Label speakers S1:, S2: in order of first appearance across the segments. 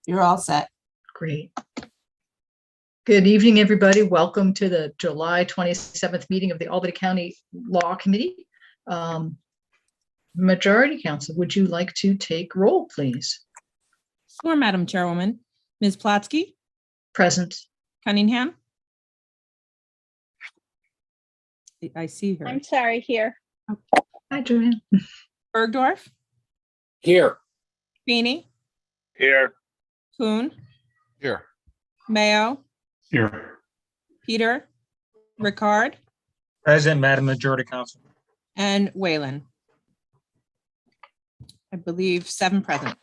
S1: You're all set.
S2: Great. Good evening, everybody. Welcome to the July 27th meeting of the Albany County Law Committee. Majority Council, would you like to take roll, please?
S3: Sure, Madam Chairwoman. Ms. Platsky,
S2: Present.
S3: Cunningham. I see her.
S4: I'm sorry, here.
S2: Hi, Joanne.
S3: Bergdorf,
S5: Here.
S3: Feeney,
S5: Here.
S3: Kuhn,
S5: Here.
S3: Mayo,
S5: Here.
S3: Peter, Ricard,
S5: Present, Madam Majority Council.
S3: and Whalen. I believe 7 present.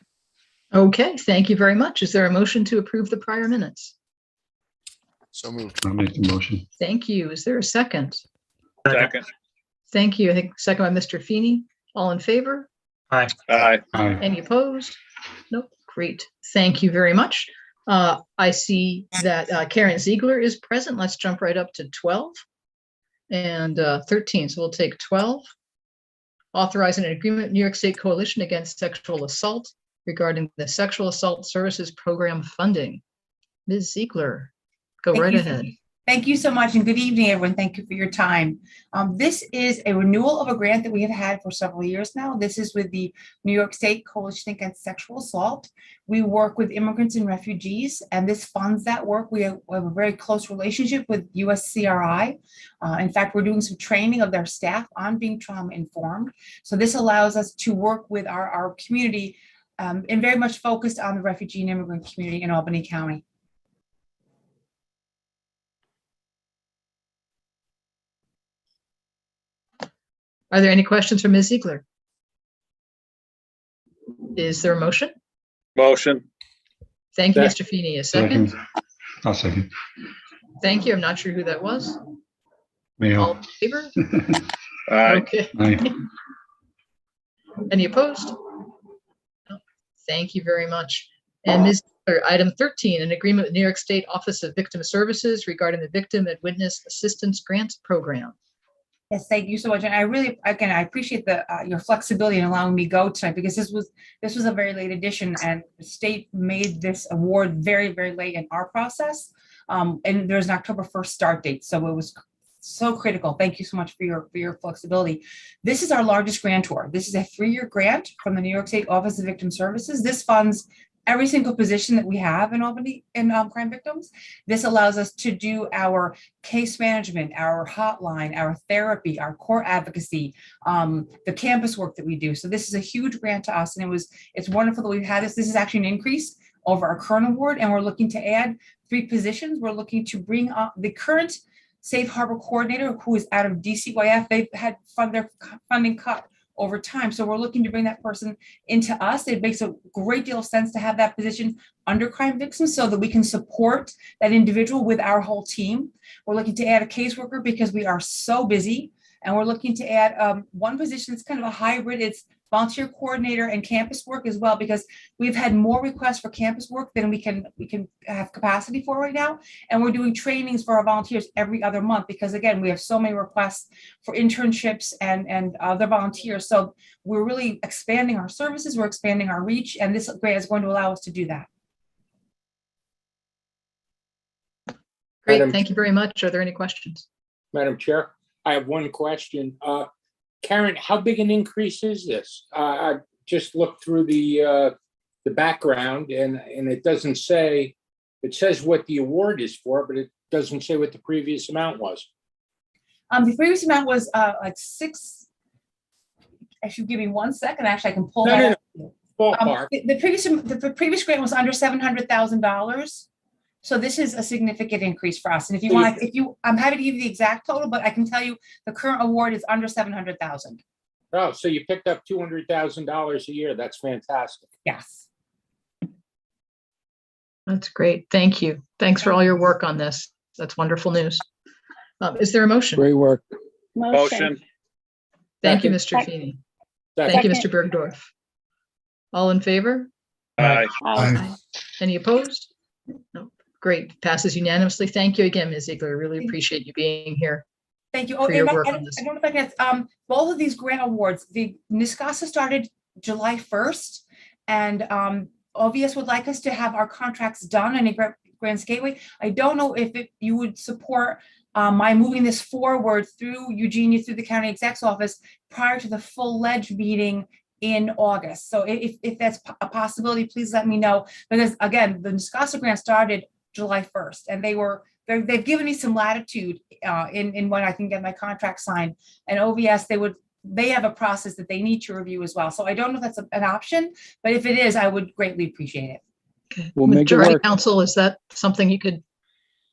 S2: Okay, thank you very much. Is there a motion to approve the prior minutes?
S5: So moved.
S6: I'll make the motion.
S2: Thank you. Is there a second?
S5: Second.
S2: Thank you. I think second by Mr. Feeney. All in favor?
S5: Aye. Aye.
S6: Aye.
S2: Any opposed? Nope. Great. Thank you very much. I see that Karen Ziegler is present. Let's jump right up to 12 and 13. So we'll take 12. Authorizing an agreement with New York State Coalition Against Sexual Assault regarding the Sexual Assault Services Program funding. Ms. Ziegler, go
S1: Thank
S2: right
S1: you.
S2: ahead.
S1: Thank you so much and good evening, everyone. Thank you for your time. This is a renewal of a grant that we have had for several years now. This is with the New York State Coalition Against Sexual Assault. We work with immigrants and refugees, and this funds that work. We have a very close relationship with USCRI. In fact, we're doing some training of their staff on being trauma informed. So this allows us to work with our community and very much focused on the refugee and immigrant community in Albany County.
S2: Are there any questions for Ms. Ziegler? Is there a motion?
S5: Motion.
S2: Thank you,
S5: Second.
S2: Mr. Feeney. A second?
S6: I'll second.
S2: Thank you. I'm not sure who that was. All
S6: Mayo.
S2: in favor?
S5: Aye.
S2: Okay.
S6: Aye.
S2: Any opposed? No. Thank you very much. And Ms. Ziegler, item 13, an agreement with New York State Office of Victim Services regarding the Victim and Witness Assistance Grant Program.
S1: Yes, thank you so much. And I really, again, I appreciate the your flexibility in allowing me to go tonight because this was a very late addition and the state made this award very, very late in our process. And there's an October 1st start date. So it was so critical. Thank you so much for your flexibility. This is our largest grantor. This is a 3-year grant from the New York State Office of Victim Services. This funds every single position that we have in Albany in crime victims. This allows us to do our case management, our hotline, our therapy, our court advocacy, the campus work that we do. So this is a huge grant to us, and it's wonderful that we've had this. This is actually an increase over our current award, and we're looking to add 3 positions. We're looking to bring up the current Safe Harbor coordinator who is out of DCYF. They've had their funding cut over time. So we're looking to bring that person into us. It makes a great deal of sense to have that position under crime victims so that we can support that individual with our whole team. We're looking to add a caseworker because we are so busy. And we're looking to add 1 position that's kind of a hybrid. It's volunteer coordinator and campus work as well, because we've had more requests for campus work than we can have capacity for right now. And we're doing trainings for our volunteers every other month because, again, we have so many requests for internships and other volunteers. So we're really expanding our services, we're expanding our reach, and this grant is going to allow us to do that.
S2: Great, thank you very much. Are there any questions?
S5: Madam Chair, I have one question. Karen, how big an increase is this? I just looked through the background and it doesn't say, it says what the award is for, but it doesn't say what the previous amount was.
S1: The previous amount was like 6. If you give me 1 second, actually, I can pull that up.
S5: Ballpark.
S1: The previous grant was under $700,000. So this is a significant increase for us. And if you want, I'm happy to give you the exact total, but I can tell you the current award is under $700,000.
S5: Oh, so you picked up $200,000 a year. That's fantastic.
S1: Yes.
S2: That's great. Thank you. Thanks for all your work on this. That's wonderful news. Is there a motion?
S5: Great work.
S4: Motion.
S2: Thank you,
S5: Second.
S2: Mr. Feeney.
S5: Second.
S2: Thank you,
S4: Second.
S2: Mr. Bergdorf. All in favor?
S5: Aye.
S4: Aye.
S2: Any opposed? No. Great. Passes unanimously. Thank you again, Ms. Ziegler. I really appreciate you being here.
S1: Thank you.
S2: For your work
S1: I
S2: on this.
S1: don't know if I can, both of these grant awards, the NISCASA started July 1st, and OVS would like us to have our contracts done in a Grants Gateway. I don't know if you would support my moving this forward through Eugenia, through the county exec's office prior to the full ledge meeting in August. So if that's a possibility, please let me know. Because again, the Wisconsin grant started July 1st, and they've given me some latitude in when I can get my contract signed. And OVS, they have a process that they need to review as well. So I don't know if that's an option, but if it is, I would greatly appreciate it.
S2: Okay.
S7: We'll make it
S2: Majority
S7: work.
S2: Council, is that something you could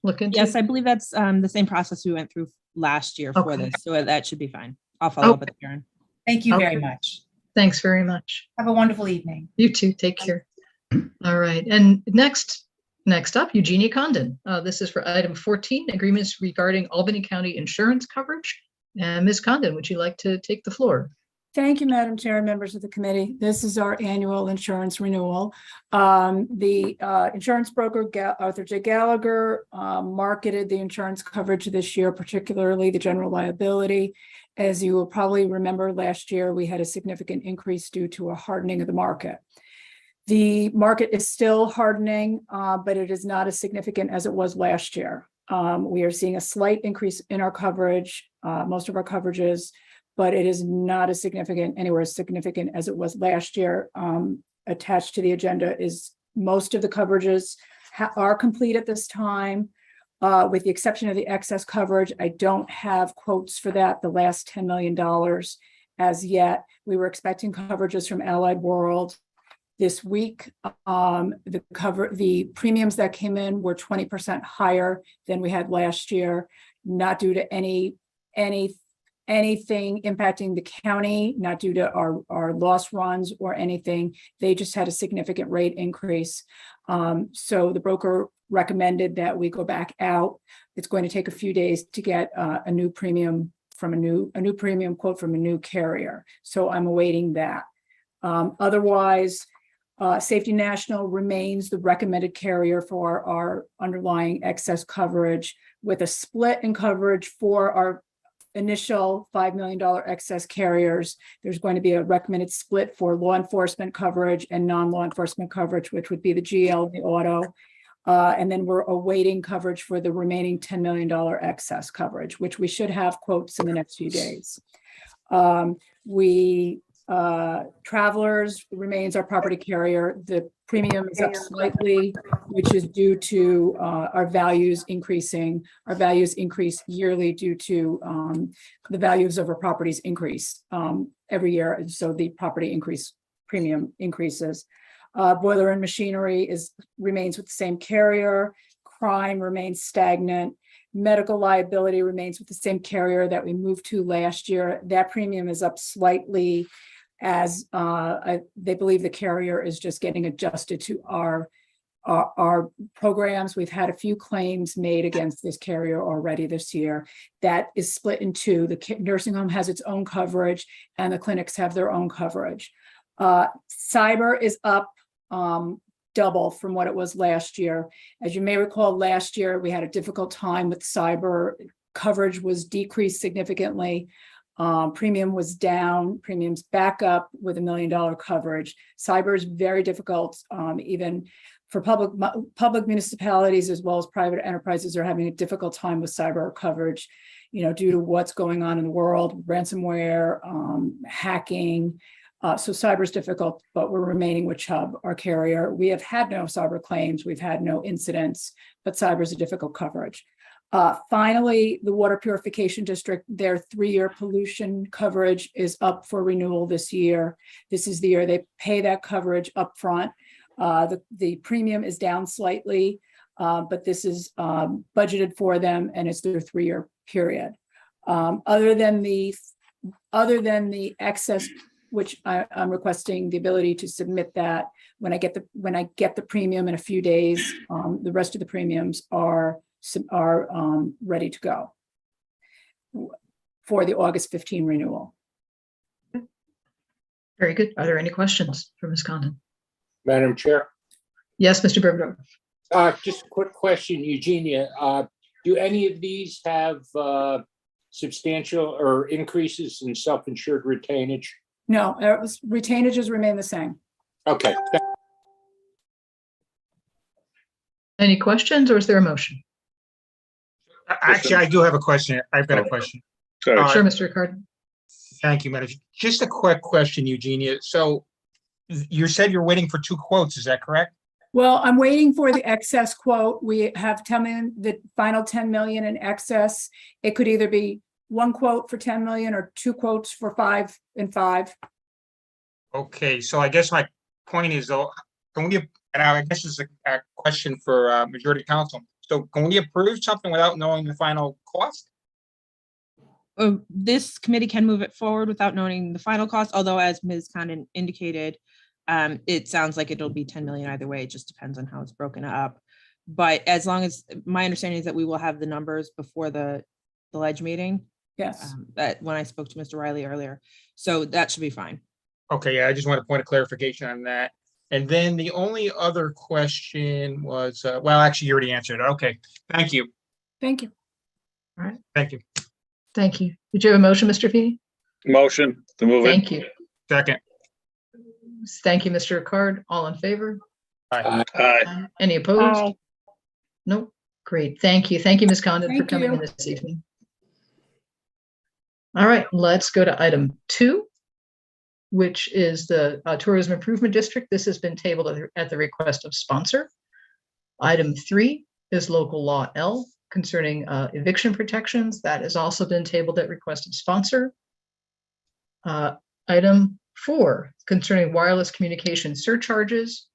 S2: look into?
S3: Yes, I believe that's the same process we went through last year for
S2: Okay.
S3: this, so that should be fine. I'll follow up
S2: Okay.
S3: with Karen.
S1: Thank you very
S2: Okay.
S1: much.
S2: Thanks very much.
S1: Have a wonderful evening.
S2: You too. Take care. All right. And next up, Eugenia Condon. This is for item 14, agreements regarding Albany County insurance coverage. And Ms. Condon, would you like to take the floor?
S8: Thank you, Madam Chair and members of the committee. This is our annual insurance renewal. The insurance broker, Arthur J. Gallagher, marketed the insurance coverage this year, particularly the general liability. As you will probably remember, last year, we had a significant increase due to a hardening of the market. The market is still hardening, but it is not as significant as it was last year. We are seeing a slight increase in our coverage, most of our coverages, but it is not as significant, anywhere as significant as it was last year. Attached to the agenda is most of the coverages are complete at this time, with the exception of the excess coverage. I don't have quotes for that, the last $10 million as yet. We were expecting coverages from Allied World this week. The premiums that came in were 20% higher than we had last year, not due to anything impacting the county, not due to our loss runs or anything. They just had a significant rate increase. So the broker recommended that we go back out. It's going to take a few days to get a new premium from a new premium quote from a new carrier. So I'm awaiting that. Otherwise, Safety National remains the recommended carrier for our underlying excess coverage, with a split in coverage for our initial $5 million excess carriers. There's going to be a recommended split for law enforcement coverage and non-law enforcement coverage, which would be the GL and the auto. And then we're awaiting coverage for the remaining $10 million excess coverage, which we should have quotes in the next few days. Travelers remains our property carrier. The premium is up slightly, which is due to our values increasing. Our values increase yearly due to the values of our properties increase every year. And so the property premium increases. Boiler and machinery remains with the same carrier. Crime remains stagnant. Medical liability remains with the same carrier that we moved to last year. That premium is up slightly, as they believe the carrier is just getting adjusted to our programs. We've had a few claims made against this carrier already this year. That is split in two. The nursing home has its own coverage and the clinics have their own coverage. Cyber is up double from what it was last year. As you may recall, last year we had a difficult time with cyber. Coverage was decreased significantly. Premium was down, premiums back up with $1 million coverage. Cyber is very difficult, even for public municipalities as well as private enterprises are having a difficult time with cyber coverage, due to what's going on in the world, ransomware, hacking. So cyber is difficult, but we're remaining with Chubb, our carrier. We have had no cyber claims, we've had no incidents, but cyber is a difficult coverage. Finally, the Water Purification District, their 3-year pollution coverage is up for renewal this year. This is the year they pay that coverage up front. The premium is down slightly, but this is budgeted for them and it's their 3-year period. Other than the excess, which I'm requesting the ability to submit that when I get the premium in a few days, the rest of the premiums are ready to go for the August 15 renewal.
S2: Very good. Are there any questions for Ms. Condon?
S5: Madam Chair,
S2: Yes, Mr. Berberdorf.
S5: just a quick question, Eugenia. Do any of these have substantial or increases in self-insured retainage?
S8: No, retainages remain the same.
S5: Okay.
S2: Any questions or is there a motion?
S7: Actually, I do have a question. I've got a question.
S9: Sorry.
S2: Sure, Mr. Ricard.
S7: Thank you, Madam. Just a quick question, Eugenia. So you said you're waiting for 2 quotes, is that correct?
S8: Well, I'm waiting for the excess quote. We have 10 million, the final 10 million in excess. It could either be 1 quote for 10 million or 2 quotes for 5 and 5.
S7: Okay, so I guess my point is though, can we, and I guess it's a question for majority council. So can we approve something without knowing the final cost?
S3: This committee can move it forward without knowing the final cost, although as Ms. Condon indicated, it sounds like it'll be 10 million either way. It just depends on how it's broken up. But as long as, my understanding is that we will have the numbers before the ledge meeting,
S8: Yes.
S3: that when I spoke to Mr. Riley earlier. So that should be fine.
S7: Okay, yeah, I just want a point of clarification on that. And then the only other question was, well, actually, you already answered it. Okay, thank you.
S8: Thank you.
S7: Thank you.
S2: Thank you. Did you have a motion, Mr. Feeney?
S9: Motion to move it.
S2: Thank you.
S7: Second.
S2: Thank you, Mr. Ricard. All in favor?
S9: Aye.
S2: Any opposed?
S4: Aye.
S2: Nope. Great. Thank you. Thank you, Ms. Condon, for
S8: Thank
S2: coming in
S8: you.
S2: this evening. All right, let's go to item 2, which is the Tourism Improvement District. This has been tabled at the request of sponsor. Item 3 is local law L concerning eviction protections. That has also been tabled at request of sponsor. Item 4 concerning wireless communication surcharges.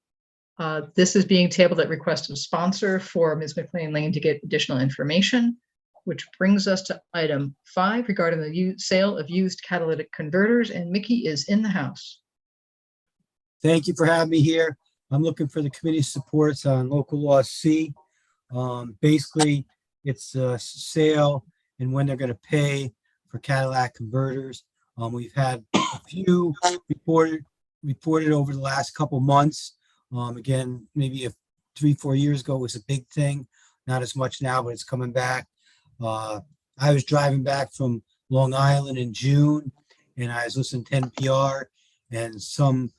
S2: This is being tabled at request of sponsor for Ms. McLean Lane to get additional information, which brings us to item 5 regarding the sale of used catalytic converters, and Mickey is in the house.
S10: Thank you for having me here. I'm looking for the committee's supports on local law C. Basically, it's a sale and when they're going to pay for Cadillac converters. We've had a few reported over the last couple months. Again, maybe 3-4 years ago was a big thing. Not as much now, but it's coming back. I was driving back from Long Island in June, and I was listening to NPR, and someone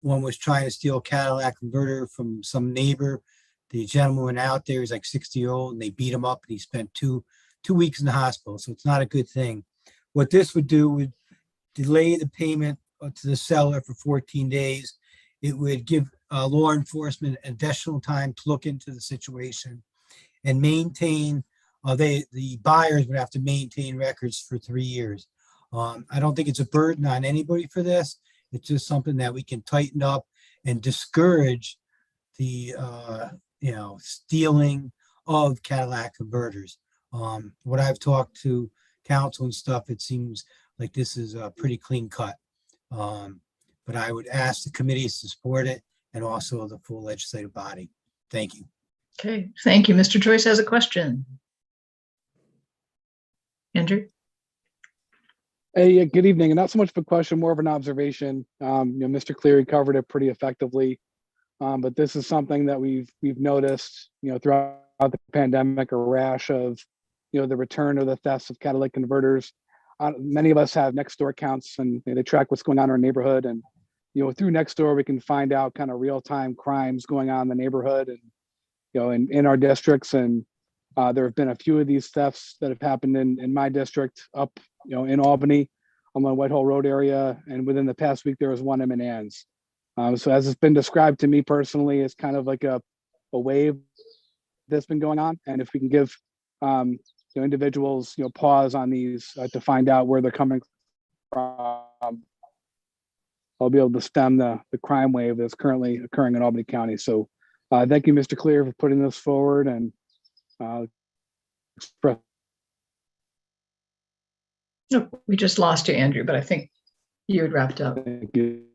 S10: was trying to steal a Cadillac converter from some neighbor. The gentleman went out there, he's like 60-year-old, and they beat him up, and he spent two weeks in the hospital. So it's not a good thing. What this would do would delay the payment to the seller for 14 days. It would give law enforcement additional time to look into the situation and maintain. The buyers would have to maintain records for 3 years. I don't think it's a burden on anybody for this. It's just something that we can tighten up and discourage the stealing of Cadillac converters. What I've talked to council and stuff, it seems like this is a pretty clean cut. But I would ask the committees to support it and also the full legislative body. Thank you.
S2: Okay, thank you. Mr. Joyce has a question. Andrew?
S11: Hey, good evening. And not so much of a question, more of an observation. Mr. Cleary covered it pretty effectively. But this is something that we've noticed, throughout the pandemic, a rash of, the return of the thefts of catalytic converters. Many of us have Nextdoor accounts, and they track what's going on in our neighborhood. And through Nextdoor, we can find out kind of real-time crimes going on in the neighborhood and in our districts. And there have been a few of these thefts that have happened in my district up, in Albany, on the Whitehall Road area. And within the past week, there was one in Ann's. So as it's been described to me personally, it's kind of like a wave that's been going on. And if we can give individuals pause on these to find out where they're coming from, I'll be able to stem the crime wave that's currently occurring in Albany County. So thank you, Mr. Clear, for putting this forward and express.
S2: No, we just lost you, Andrew, but I think you had wrapped up.
S11: Thank you.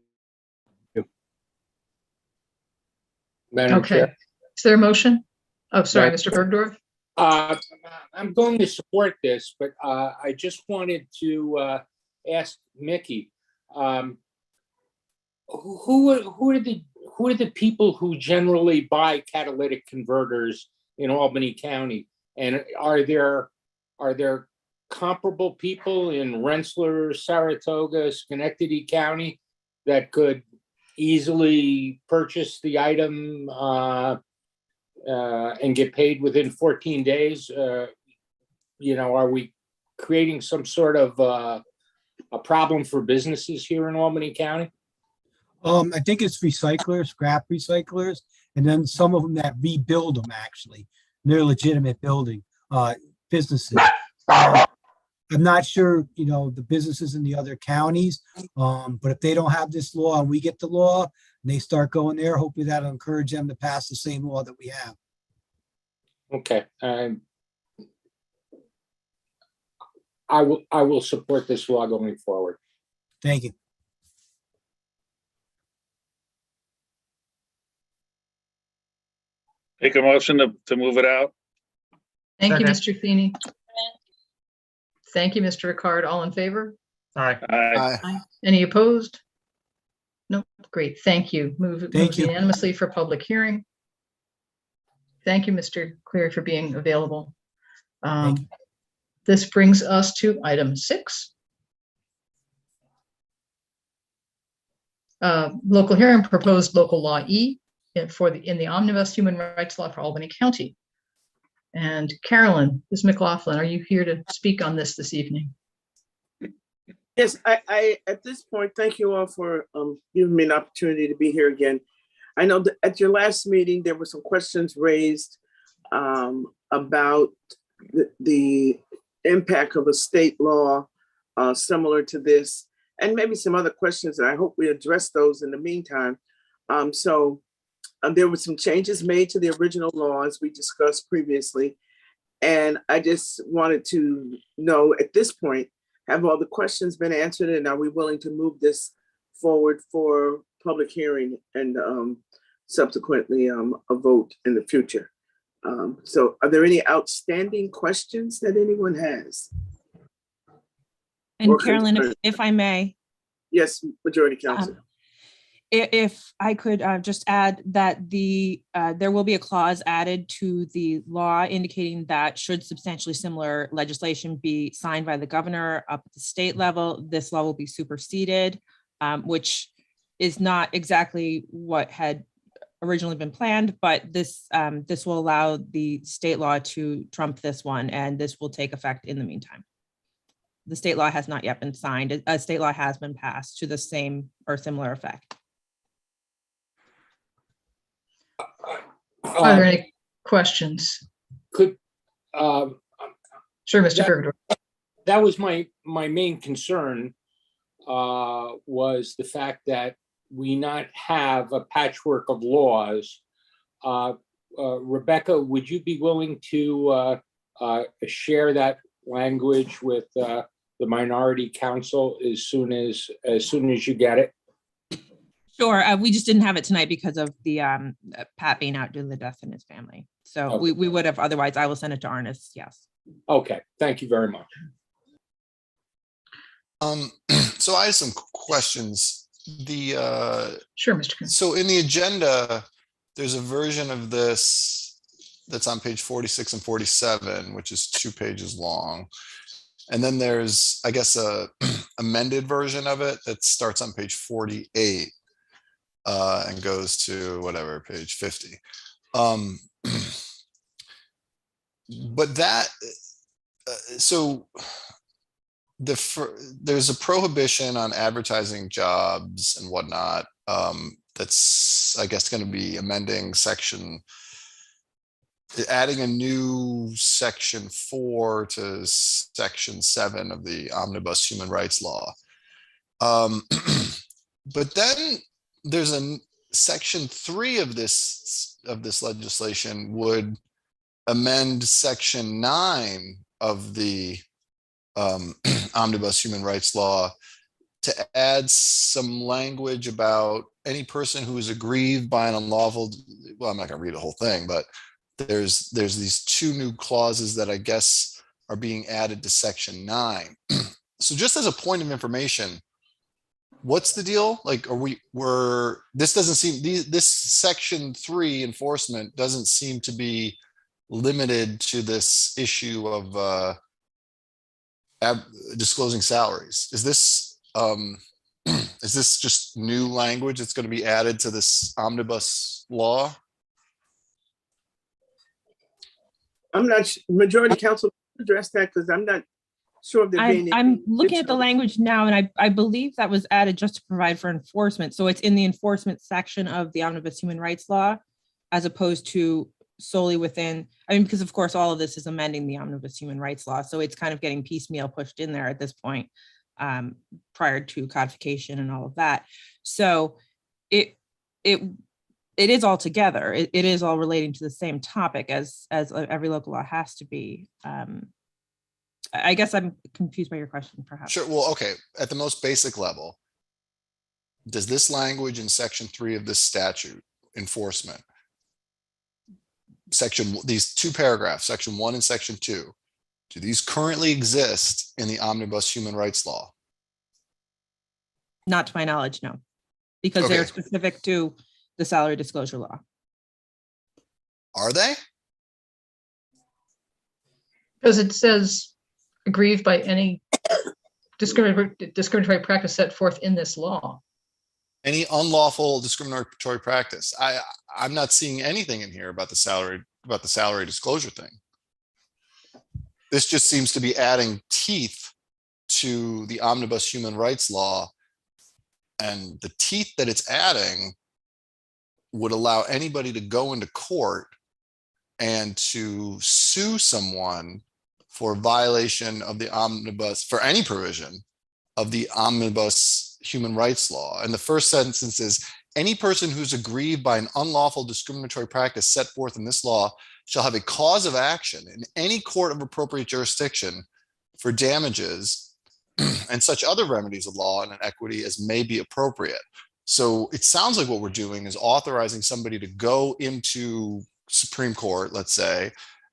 S5: Madam
S2: Okay.
S5: Chair.
S2: Is there a motion? Oh, sorry,
S5: Yeah.
S2: Mr. Bergdorf.
S5: I'm going to support this, but I just wanted to ask Mickey, who are the people who generally buy catalytic converters in Albany County? And are there comparable people in Rensselaer, Saratoga, Schenectady County that could easily purchase the item and get paid within 14 days, are we creating some sort of a problem for businesses here in Albany County?
S10: I think it's recyclers, scrap recyclers, and then some of them that rebuild them actually. They're legitimate businesses. I'm not sure, the businesses in the other counties, but if they don't have this law and we get the law and they start going there, hopefully that'll encourage them to pass the same law that we have.
S5: Okay. I will support this law going forward.
S10: Thank you.
S9: Make a motion to move it out.
S2: Thank you,
S7: Second.
S2: Mr. Feeney. Thank you, Mr. Ricard. All in favor?
S7: Aye.
S9: Aye.
S2: Any opposed? No, great, thank you. Moved
S10: Thank you.
S2: unanimously for public hearing. Thank you, Mr. Cleary, for being available.
S10: Thank you.
S2: This brings us to item 6. Local hearing, proposed local law E in the omnibus human rights law for Albany County. And Carolyn, Ms. McLaughlin, are you here to speak on this evening?
S12: Yes, I at this point, thank you all for giving me an opportunity to be here again. I know that at your last meeting, there were some questions raised about the impact of a state law similar to this, and maybe some other questions, and I hope we address those in the meantime. There were some changes made to the original law as we discussed previously, and I just wanted to know at this point, have all the questions been answered, and are we willing to move this forward for public hearing and subsequently a vote in the future? So are there any outstanding questions that anyone has?
S3: And
S12: Or
S3: Carolyn,
S12: concerns?
S3: if I may,
S12: Yes, Majority Council.
S3: if I could just add that there will be a clause added to the law indicating that should substantially similar legislation be signed by the governor up at the state level, this law will be superseded, which is not exactly what had originally been planned, but this will allow the state law to trump this one, and this will take effect in the meantime. The state law has not yet been signed. A state law has been passed to the same or similar effect.
S2: Are there any questions?
S5: Could
S2: Sure, Mr. Bergdorf.
S5: that was my main concern, was the fact that we not have a patchwork of laws. Rebecca, would you be willing to share that language with the minority council as soon as you get it?
S3: Sure. We just didn't have it tonight because of the Pat being out due to the death in his family. So
S5: Okay.
S3: we would have otherwise. I will send it to Arnis. Yes.
S5: Okay, thank you very much.
S13: So I have some questions.
S2: Sure, Mr. Coon.
S13: So in the agenda, there's a version of this that's on page 46 and 47, which is 2 pages long. And then there's, I guess, a amended version of it that starts on page 48 and goes to whatever, page 50. But that, so there's a prohibition on advertising jobs and whatnot. That's, I guess, going to be amending adding a new section 4 to section 7 of the omnibus human rights law. But then there's a section 3 of this legislation would amend section 9 of the omnibus human rights law to add some language about any person who is aggrieved by an unlawful, well, I'm not going to read the whole thing, but there's these 2 new clauses that I guess are being added to section 9. So just as a point of information, what's the deal? Like, this doesn't seem, this section 3 enforcement doesn't seem to be limited to this issue of disclosing salaries. Is this just new language that's going to be added to this omnibus law?
S12: I'm not, majority council address that because I'm not sure if they're being.
S3: I'm looking at the language now, and I believe that was added just to provide for enforcement. So it's in the enforcement section of the omnibus human rights law, as opposed to solely within, I mean, because of course, all of this is amending the omnibus human rights law. So it's kind of getting piecemeal pushed in there at this point, prior to codification and all of that. So it is all together. It is all relating to the same topic as every local law has to be. I guess I'm confused by your question, perhaps.
S13: Sure. Well, okay. At the most basic level, does this language in section 3 of this statute, enforcement, these two paragraphs, section 1 and section 2, do these currently exist in the omnibus human rights law?
S3: Not to my knowledge, no, because they're
S13: Okay.
S3: specific to the salary disclosure law.
S13: Are they?
S2: Because it says aggrieved by any discriminatory practice set forth in this law.
S13: Any unlawful discriminatory practice? I'm not seeing anything in here about the salary disclosure thing. This just seems to be adding teeth to the omnibus human rights law, and the teeth that it's adding would allow anybody to go into court and to sue someone for violation of the omnibus, for any provision of the omnibus human rights law. And the first sentence is, any person who's aggrieved by an unlawful discriminatory practice set forth in this law shall have a cause of action in any court of appropriate jurisdiction for damages and such other remedies of law and equity as may be appropriate. So it sounds like what we're doing is authorizing somebody to go into Supreme Court, let's say,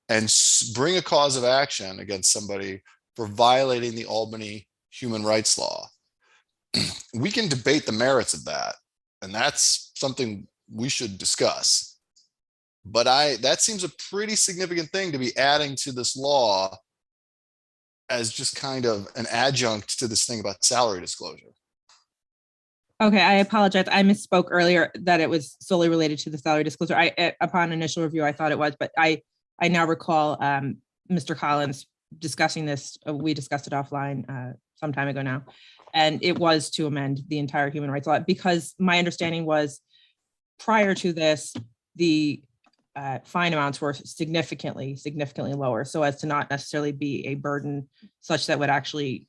S13: and bring a cause of action against somebody for violating the Albany human rights law. We can debate the merits of that, and that's something we should discuss. But that seems a pretty significant thing to be adding to this law as just kind of an adjunct to this thing about salary disclosure.
S3: Okay, I apologize. I misspoke earlier that it was solely related to the salary disclosure. Upon initial review, I thought it was, but I now recall Mr. Collins discussing this. We discussed it offline some time ago now, and it was to amend the entire human rights law, because my understanding was prior to this, the fine amounts were significantly lower, so as to not necessarily be a burden such that would actually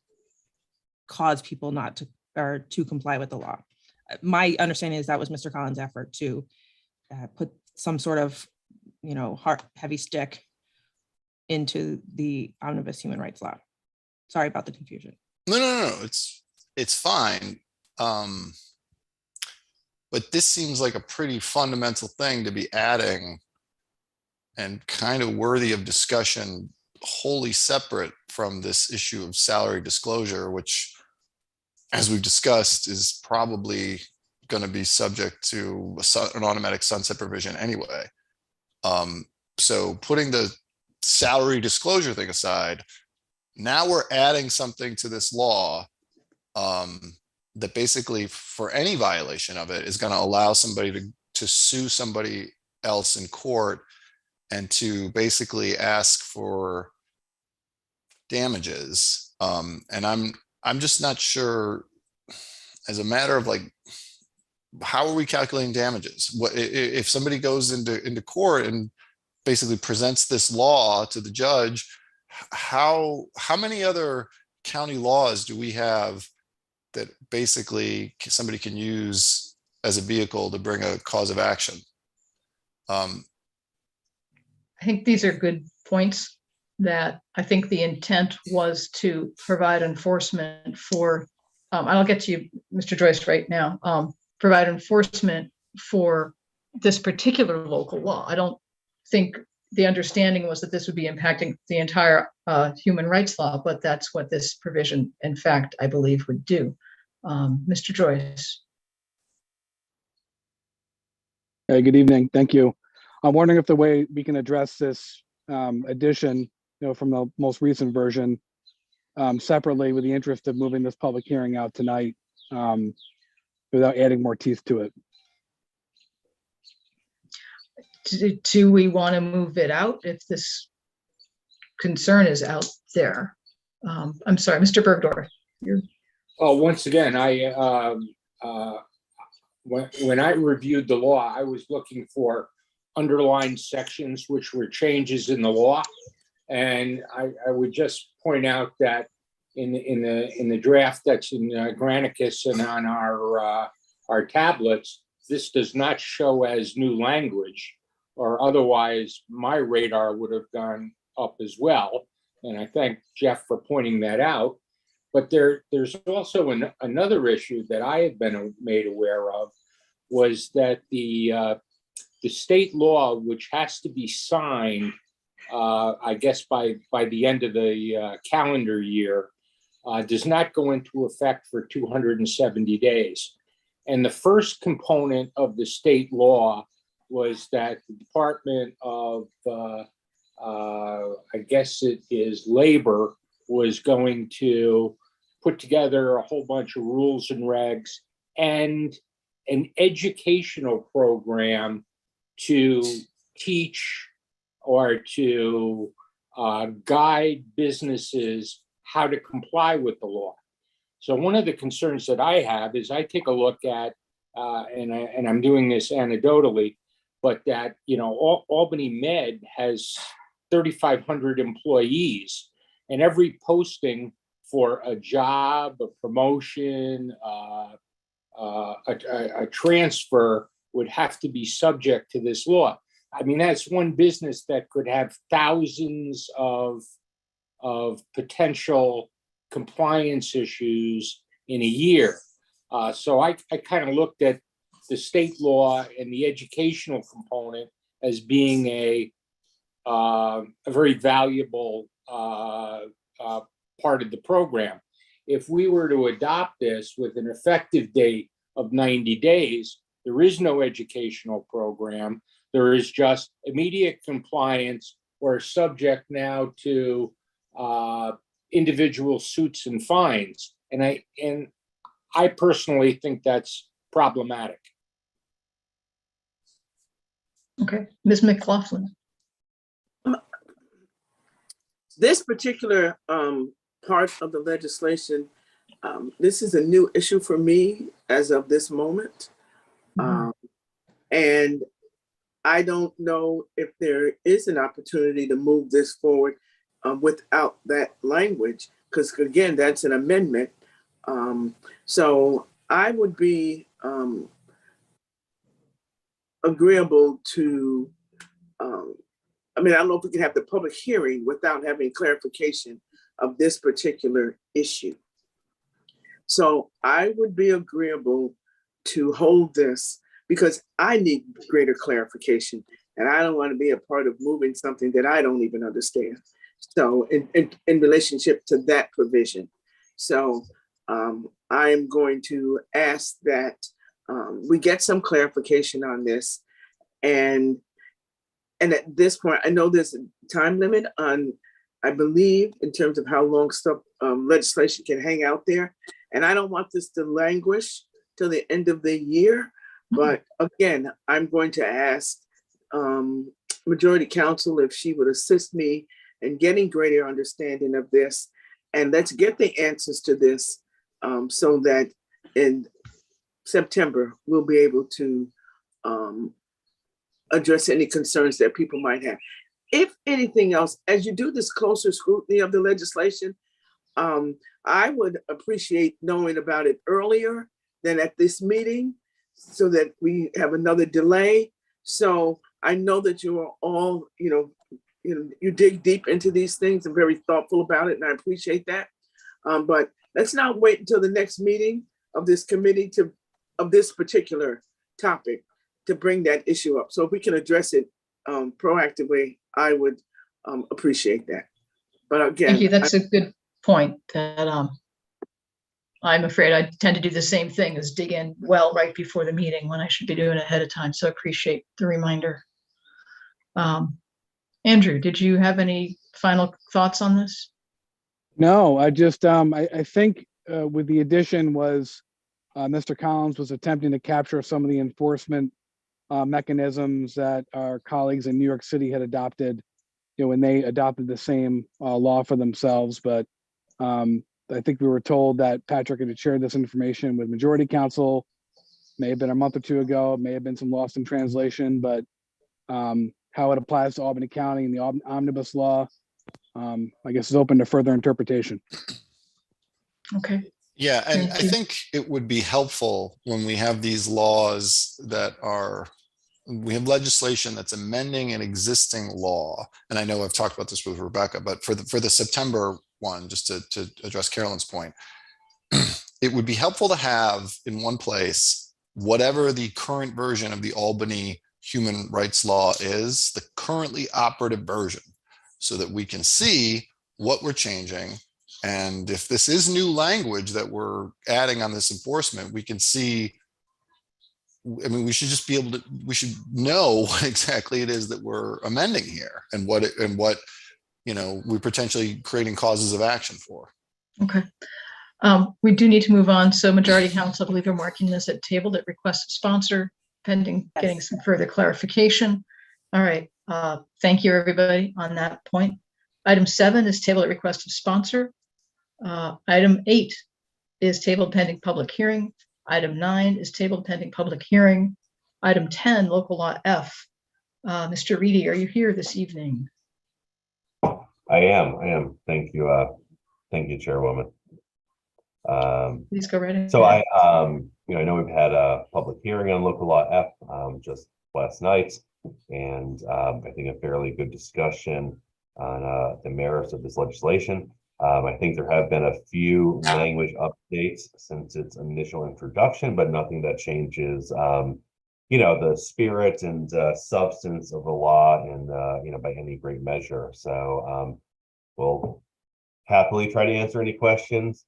S3: cause people not to, or to comply with the law. My understanding is that was Mr. Collins' effort to put some sort of, heavy stick into the omnibus human rights law. Sorry about the confusion.
S13: No. It's fine. But this seems like a pretty fundamental thing to be adding, and kind of worthy of discussion, wholly separate from this issue of salary disclosure, which, as we've discussed, is probably going to be subject to an automatic sunset provision anyway. So putting the salary disclosure thing aside, now we're adding something to this law that basically, for any violation of it, is going to allow somebody to sue somebody else in court and to basically ask for damages. And I'm just not sure, as a matter of like, how are we calculating damages? What if somebody goes into court and basically presents this law to the judge? How many other county laws do we have that basically somebody can use as a vehicle to bring a cause of action?
S2: I think these are good points, that I think the intent was to provide enforcement for, I'll get to you, Mr. Joyce, right now, provide enforcement for this particular local law. I don't think the understanding was that this would be impacting the entire human rights law, but that's what this provision, in fact, I believe would do. Mr. Joyce.
S11: Hey, good evening. Thank you. I'm wondering if the way we can address this addition, from the most recent version separately, with the interest of moving this public hearing out tonight without adding more teeth to it.
S2: Do we want to move it out if this concern is out there. I'm sorry, Mr. Bergdorf.
S5: Oh, once again, when I reviewed the law, I was looking for underlined sections which were changes in the law. And I would just point out that in the draft that's in Granicus and on our tablets, this does not show as new language, or otherwise my radar would have gone up as well. And I thank Jeff for pointing that out. But there's also another issue that I have been made aware of, was that the state law, which has to be signed, I guess by the end of the calendar year, does not go into effect for 270 days. And the first component of the state law was that the Department of, I guess it is Labor, was going to put together a whole bunch of rules and regs and an educational program to teach or to guide businesses how to comply with the law. So one of the concerns that I have is I take a look at, and I'm doing this anecdotally, but that, Albany Med has 3,500 employees, and every posting for a job, a promotion, a transfer would have to be subject to this law. I mean, that's one business that could have thousands of potential compliance issues in a year. So I kind of looked at the state law and the educational component as being a very valuable part of the program. If we were to adopt this with an effective date of 90 days, there is no educational program. There is just immediate compliance or subject now to individual suits and fines. And I personally think that's problematic.
S2: Okay, Ms. McLaughlin.
S12: This particular part of the legislation, this is a new issue for me as of this moment. And I don't know if there is an opportunity to move this forward without that language, because again, that's an amendment. So I would be agreeable to, I don't know if we can have the public hearing without having clarification of this particular issue. So I would be agreeable to hold this because I need greater clarification, and I don't want to be a part of moving something that I don't even understand. So in relationship to that provision. So I am going to ask that we get some clarification on this. And at this point, I know there's a time limit on, I believe, in terms of how long stuff legislation can hang out there. And I don't want this to languish till the end of the year. But again, I'm going to ask Majority Council if she would assist me in getting greater understanding of this. And let's get the answers to this so that in September, we'll be able to address any concerns that people might have. If anything else, as you do this closer scrutiny of the legislation, I would appreciate knowing about it earlier than at this meeting so that we have another delay. So I know that you are all, you dig deep into these things and very thoughtful about it, and I appreciate that. But let's not wait until the next meeting of this committee of this particular topic to bring that issue up. So if we can address it proactively, I would appreciate that. But again,
S2: thank you. That's a good point. That I'm afraid I tend to do the same thing as dig in well right before the meeting when I should be doing it ahead of time. So I appreciate the reminder. Andrew, did you have any final thoughts on this?
S11: No, I just, I think with the addition was Mr. Collins was attempting to capture some of the enforcement mechanisms that our colleagues in New York City had adopted when they adopted the same law for themselves. But I think we were told that Patrick had shared this information with Majority Council. May have been a month or two ago, may have been some lost in translation, but how it applies to Albany County and the omnibus law, I guess is open to further interpretation.
S2: Okay.
S13: Yeah, and
S2: Thank
S13: I
S2: you.
S13: think it would be helpful when we have these laws that are, we have legislation that's amending an existing law. And I know I've talked about this with Rebecca, but for the September one, just to address Carolyn's point, it would be helpful to have in one place, whatever the current version of the Albany human rights law is, the currently operative version, so that we can see what we're changing. And if this is new language that we're adding on this enforcement, we can see, I mean, we should just be able to, we should know what exactly it is that we're amending here and what, we're potentially creating causes of action for.
S2: Okay. We do need to move on. So Majority Council, I believe you're marking this at table that requests a sponsor pending
S1: Yes.
S2: getting some further clarification. All right. Thank you, everybody, on that point. Item 7 is table at request of sponsor. Item 8 is tabled pending public hearing. Item 9 is tabled pending public hearing. Item 10, local law F. Mr. Reedy, are you here this evening?
S14: I am. Thank you, Chairwoman.
S2: Please go right ahead.
S14: So I know we've had a public hearing on local law F just last night, and I think a fairly good discussion on the merits of this legislation. I think there have been a few language updates since its initial introduction, but nothing that changes, the spirit and substance of the law and, by any great measure. So we'll happily try to answer any questions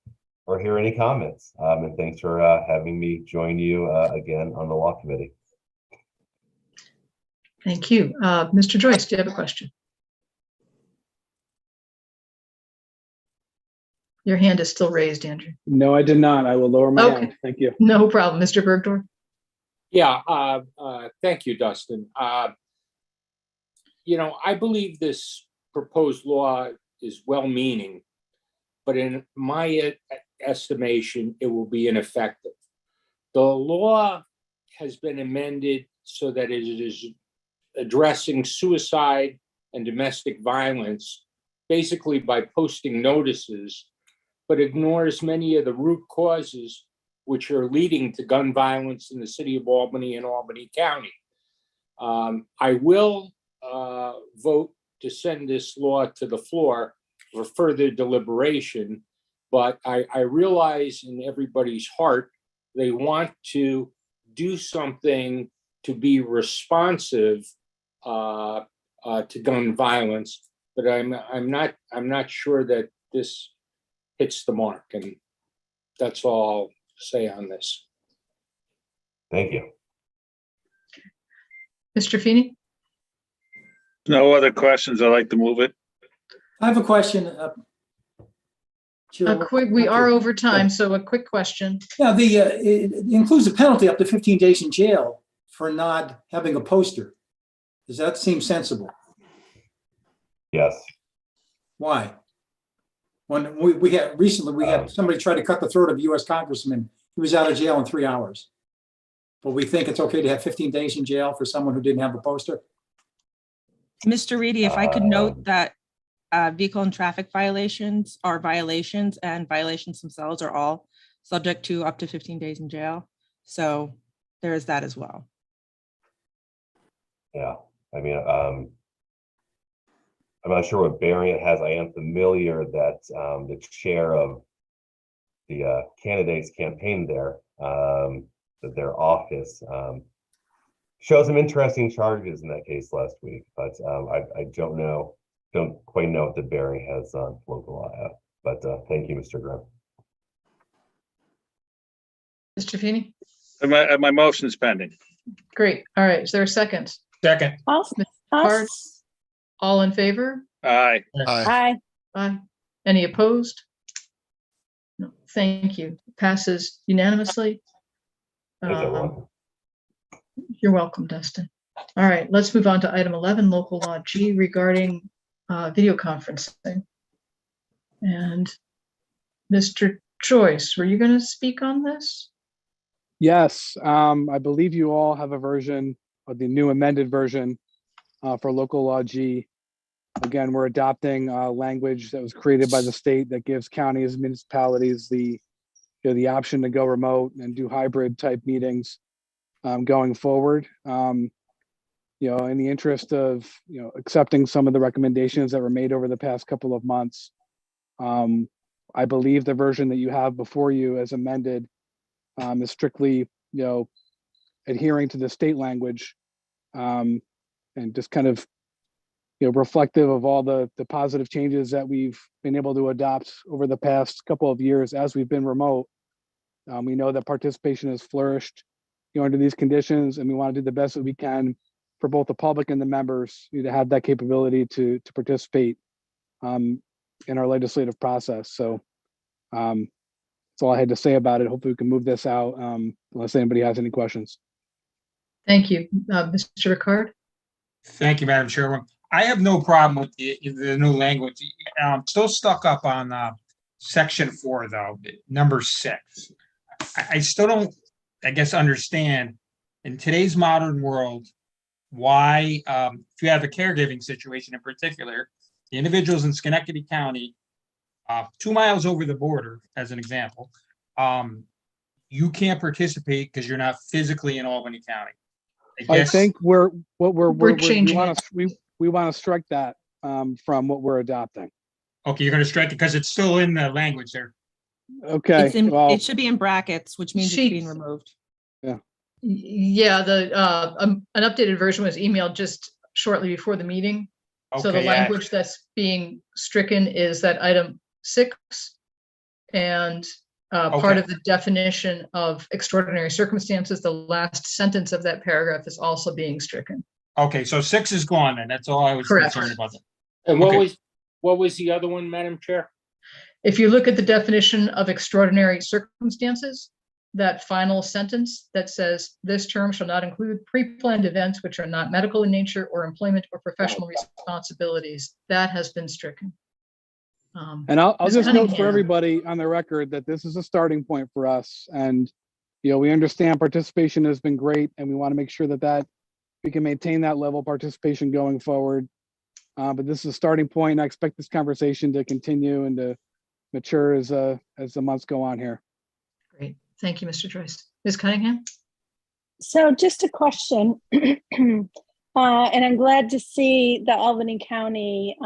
S14: or hear any comments. And thanks for having me join you again on the Law Committee.
S2: Thank you. Mr. Joyce, do you have a question? Your hand is still raised, Andrew.
S11: No, I did not. I will lower my hand. Thank you.
S2: No problem. Mr. Bergdorf?
S5: Yeah, thank you, Dustin. I believe this proposed law is well-meaning, but in my estimation, it will be ineffective. The law has been amended so that it is addressing suicide and domestic violence, basically by posting notices, but ignores many of the root causes which are leading to gun violence in the city of Albany and Albany County. I will vote to send this law to the floor for further deliberation, but I realize in everybody's heart, they want to do something to be responsive to gun violence, but I'm not sure that this hits the mark, and that's all I'll say on this.
S14: Thank you.
S2: Mr. Feeney?
S9: No other questions. I'd like to move it.
S15: I have a question.
S2: We are over time, so a quick question.
S15: Yeah, it includes a penalty up to 15 days in jail for not having a poster. Does that seem sensible?
S14: Yes.
S15: Why? When we had somebody try to cut the throat of a U.S. congressman. He was out of jail in 3 hours. But we think it's okay to have 15 days in jail for someone who didn't have a poster?
S3: Mr. Reedy, if I could note that vehicle and traffic violations are violations, and violations themselves are all subject to up to 15 days in jail. So there is that as well.
S14: Yeah, I mean, I'm not sure what bearing it has. I am familiar that the chair of the candidates campaign there, that their office showed some interesting charges in that case last week, but I don't quite know what the bearing has on local law F. But thank you, Mr. Grimm.
S2: Mr. Feeney?
S9: My motion is pending.
S2: Great. All right. Is there a second?
S7: Second.
S2: Hard. All in favor?
S9: Aye.
S12: Aye.
S2: Aye. Any opposed? No. Thank you. Passes unanimously.
S14: Thanks, everyone.
S2: You're welcome, Dustin. All right, let's move on to item 11, local law G, regarding video conferencing. And Mr. Joyce, were you going to speak on this?
S11: Yes, I believe you all have a version of the new amended version for local law G. Again, we're adopting language that was created by the state that gives counties and municipalities the option to go remote and do hybrid type meetings going forward. In the interest of accepting some of the recommendations that were made over the past couple of months, I believe the version that you have before you as amended is strictly adhering to the state language and just kind of reflective of all the positive changes that we've been able to adopt over the past couple of years as we've been remote. We know that participation has flourished under these conditions, and we want to do the best that we can for both the public and the members to have that capability to participate in our legislative process. So that's all I had to say about it. Hopefully we can move this out unless anybody has any questions.
S2: Thank you. Mr. Ricard?
S7: Thank you, Madam Chairman. I have no problem with the new language. I'm still stuck up on section 4, though, number 6. I still don't, I guess, understand in today's modern world why, if you have a caregiving situation in particular, the individuals in Schenectady County, 2 miles over the border, as an example, you can't participate because you're not physically in Albany County.
S11: I think we're
S2: changing
S11: we want to strike that from what we're adopting.
S7: Okay, you're going to strike it because it's still in the language there.
S11: Okay,
S3: It's in,
S11: well,
S3: it should be in brackets, which means it's being removed.
S2: Yeah, an updated version was emailed just shortly before the meeting. So the
S7: Okay,
S2: language that's being stricken is that item 6, and part of the definition of extraordinary circumstances, the last sentence of that paragraph is also being stricken.
S7: Okay, so 6 is gone, and that's all I was
S2: Correct.
S7: concerned about.
S5: And
S7: Okay.
S5: what was the other one, Madam Chair?
S2: If you look at the definition of extraordinary circumstances, that final sentence that says this term shall not include pre-planned events which are not medical in nature or employment or professional responsibilities, that has been stricken.
S11: And I'll
S2: Ms.
S11: just note for
S2: Cunningham.
S11: everybody on the record that this is a starting point for us, and we understand participation has been great, and we want to make sure that we can maintain that level of participation going forward. But this is a starting point, and I expect this conversation to continue and to mature as the months go on here.
S2: Great, thank you, Mr. Joyce. Ms. Cunningham?
S4: So just a question, and I'm glad to see the Albany County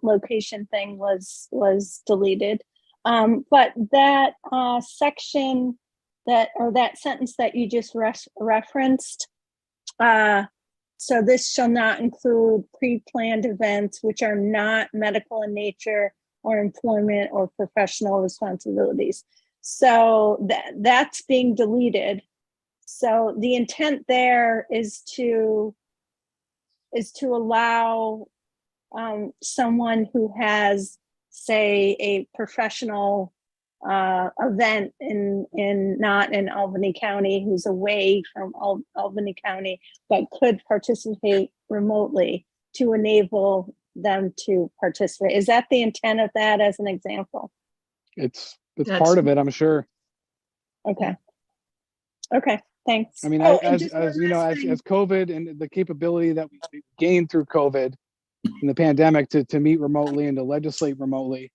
S4: location thing was deleted. But that section that sentence that you just referenced, so this shall not include pre-planned events which are not medical in nature or employment or professional responsibilities. So that's being deleted. So the intent there is to allow someone who has, say, a professional event not in Albany County, who's away from Albany County, but could participate remotely, to enable them to participate. Is that the intent of that as an example?
S11: It's part of it, I'm sure.
S4: Okay, thanks.
S11: I mean, as COVID and the capability that we gained through COVID and the pandemic to meet remotely and to legislate remotely.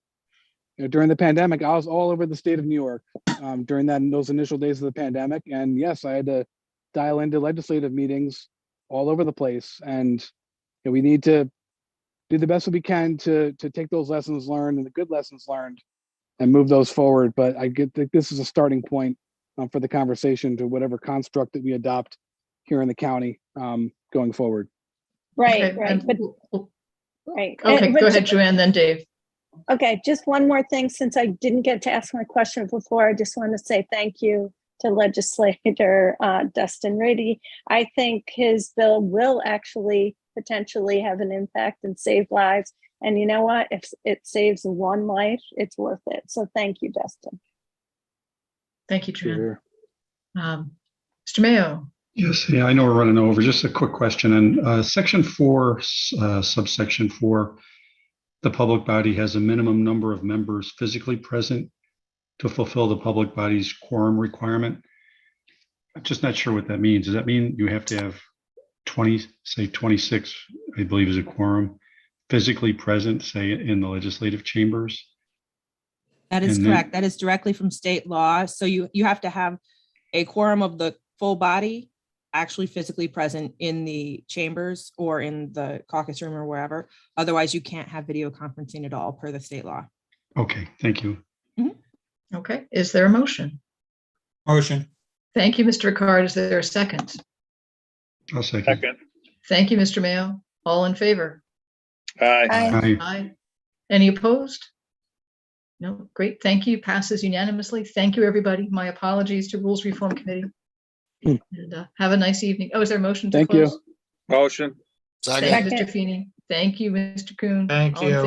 S11: During the pandemic, I was all over the state of New York during those initial days of the pandemic. And yes, I had to dial into legislative meetings all over the place. And we need to do the best that we can to take those lessons learned and the good lessons learned and move those forward. But I think this is a starting point for the conversation to whatever construct that we adopt here in the county going forward.
S4: Right,
S2: Okay,
S4: right. But, right.
S2: Okay, go ahead, Joanne, then Dave.
S4: Okay, just one more thing, since I didn't get to ask my question before, I just want to say thank you to legislator Dustin Rady. I think his bill will actually potentially have an impact and save lives. And you know what? If it saves one life, it's worth it. So thank you, Dustin.
S2: Thank you, Joanne.
S11: Sure.
S2: Mr. Mayo.
S6: Yes, yeah, I know we're running over. Just a quick question. And section 4, subsection 4, the public body has a minimum number of members physically present to fulfill the public body's quorum requirement. I'm just not sure what that means. Does that mean you have to have 20, say 26, I believe is a quorum, physically present, say in the legislative chambers?
S3: That is
S6: And then-
S3: correct. That is directly from state law. So you have to have a quorum of the full body actually physically present in the chambers or in the caucus room or wherever. Otherwise, you can't have video conferencing at all per the state law.
S6: Okay, thank you.
S2: Okay, is there a motion?
S7: Motion.
S2: Thank you, Mr. Ricard. Is there a second?
S6: I'll second.
S9: Second.
S2: Thank you, Mr. Mayo. All in favor?
S9: Aye.
S6: Aye.
S2: Aye. Any opposed? No, great. Thank you. Passes unanimously. Thank you, everybody. My apologies to Rules Reform Committee. And have a nice evening. Oh, is there a motion to
S11: Thank you.
S2: close?
S9: Motion.
S2: Thank you, Mr. Feeney. Thank you, Mr. Kuhn.
S7: Thank
S2: All in
S7: you.
S2: favor?